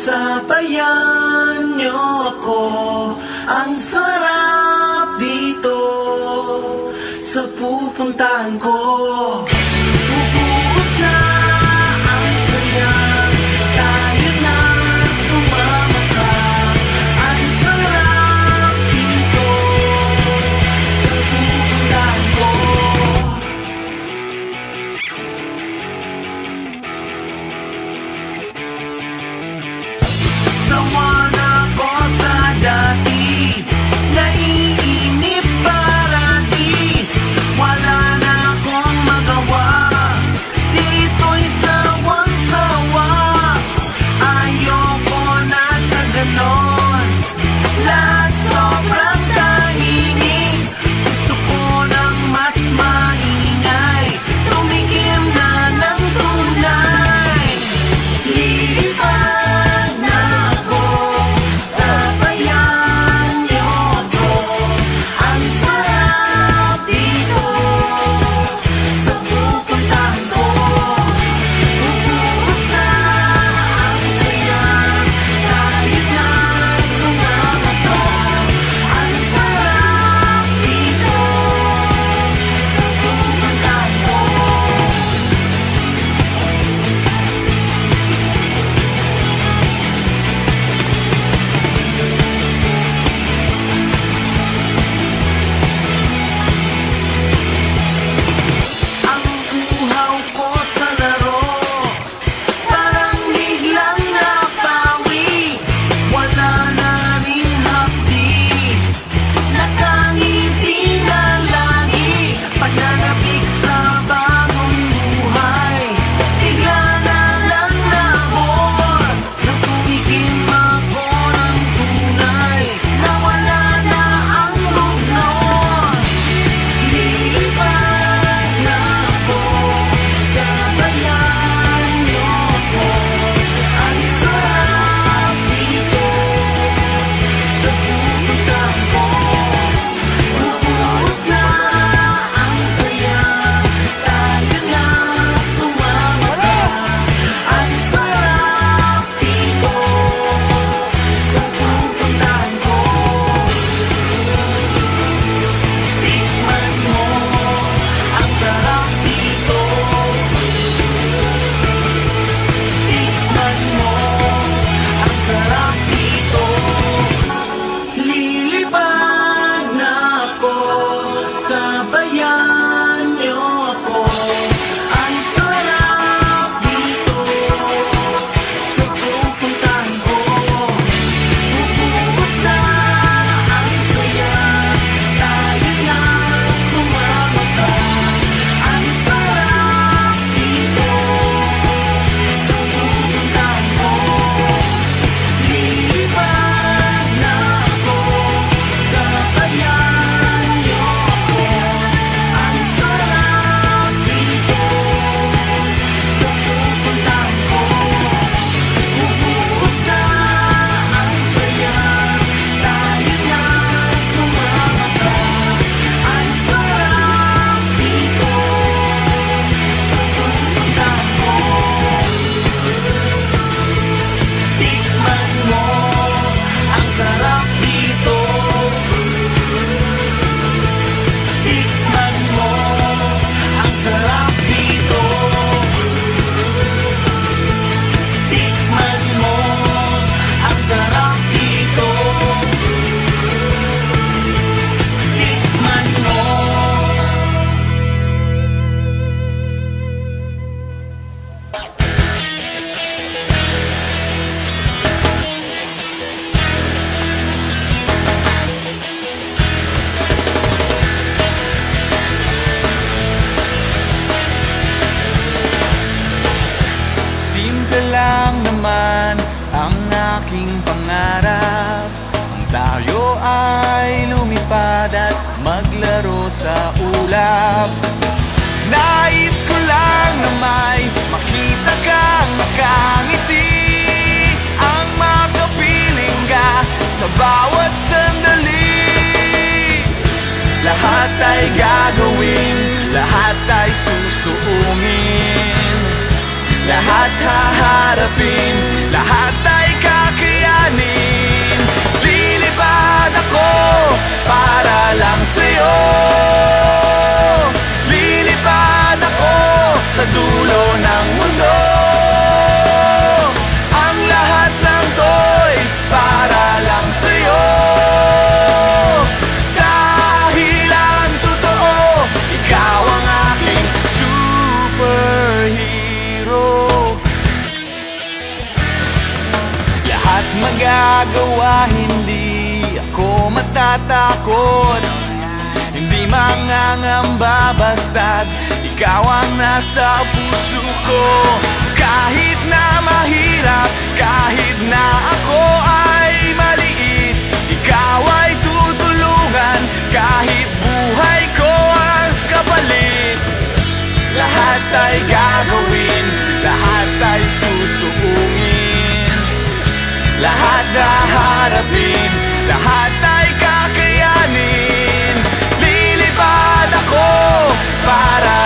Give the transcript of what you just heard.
Sabayan niyo ako, ang sarap dito sa pupuntahan ko. Bubuhos na ang saya, tayo na sumama ka. Ang sarap dito sa pupuntahan ko. Sawa na ko sa dati, naiinip parati. Wala na akong magawa, dito'y sawang-sawa. Ayoko na sa ganon, lahat sobrang tahimik. Gusto ko ng mas maingay, tumikim na ng tunay. Lilipad na ako, sabayan niyo ako. Ang sarap dito sa pupuntahan ko. Bubuhos na ang saya, tayo na sumama ka. Ang sarap dito sa pupuntahan ko. Ang uhaw ko sa laro, parang biglang napawi. Wala na ring hapdi, nakangiti na lagi. Pananabik sa bagong buhay, bigla na lang nabor. Nang tumikim ako ng tunay, nawala na ang lugnon. Lilipad na ako, sabayan niyo ako. Ang sarap dito sa pupuntahan ko. Bubuhos na ang saya, tayo na sumama ka. Ang sarap dito sa pupuntahan ko. Tikman mo ang sarap dito. Tikman mo ang sarap dito. Lilipad na ako, sabayan niyo ako. Ang sarap dito sa pupuntahan ko. Bubuhos na ang saya, tayo na sumama ka. Ang sarap dito sa pupuntahan ko. Lilipad na ako, sabayan niyo ako. Ang sarap dito sa pupuntahan ko. Bubuhos na ang saya, tayo na sumama ka. Ang sarap dito sa pupuntahan ko. Tikman mo ang sarap dito. Tikman mo ang sarap dito. Tikman mo ang sarap dito. Tikman mo. Simple lang naman ang aking pangarap, ang tayo ay lumipad at maglaro sa ulap. Nais ko lang na may makita kang nakangiti, ang makapiling ka sa bawat sandali. Lahat ay gagawin, lahat ay susuungin, lahat haharapin, lahat ay kakayanin. Lilipad ako para lang sa'yo. Lilipad ako sa dulo ng mundo. Ang lahat ng to'y para lang sa'yo. Dahil ang totoo, ikaw ang aking superhero. Lahat magagawa, hindi ako matatakot. Hindi mangangamba basta't ikaw ang nasa puso ko. Kahit na mahirap, kahit na ako ay maliit, ikaw ay tutulungan kahit buhay ko ang kapalit. Lahat ay gagawin, lahat ay susuungin, lahat haharapin, lahat ay kakayanin. Lilipad ako para